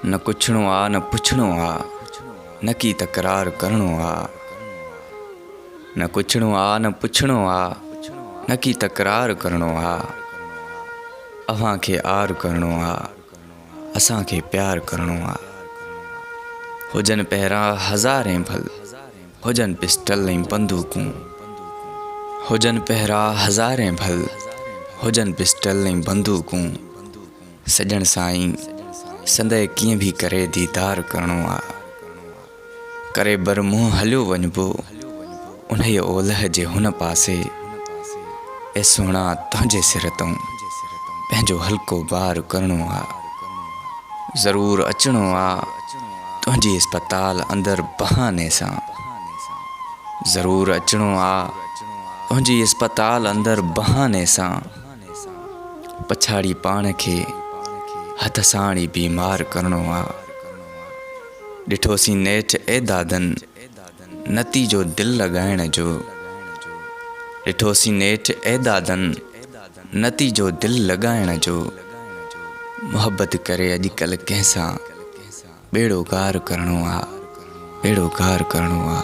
न कुछणो आ न पुछणो आ, न की तकरार करणो आ। न कुछणो आ न पुछणो आ, न की तकरार करणो आ। अव्हां खे आर करणो आ, असां खे प्यार करणो आ। हुजन पहिरां हज़ारें भल, हुजन पिस्टल ऐं बंदूकूं। हुजन पहिरां हज़ारें भल, हुजन पिस्टल ऐं बंदूकूं। सजण साईं संदहि कीअं बि करे दीदार करणो आ। करे बरमुंहुं हलियो वञिबो उन्हीअ ओलह जे हुन पासे। ए सोणा तुंहिंजे सिर तऊं पंहिंजो हल्को बार करणो आ। ज़रूर अचणो आ तुंहिंजी अस्पताल अंदर बहाने सां। ज़रूर अचणो आ तुंहिंजी अस्पताल अंदर बहाने सां। पछाड़ी पाण खे हथ सां बीमार करणो आ। ॾिठोसीं नेठि एदादनि नतीजो दिलि लॻाइण जो। ॾिठोसीं नेठि एदादनि नतीजो दिलि लॻाइण जो। मुहबत करे अॼुकल्ह कंहिंसां बेड़ो गार करणो आ, बेड़ो गार करणो आ।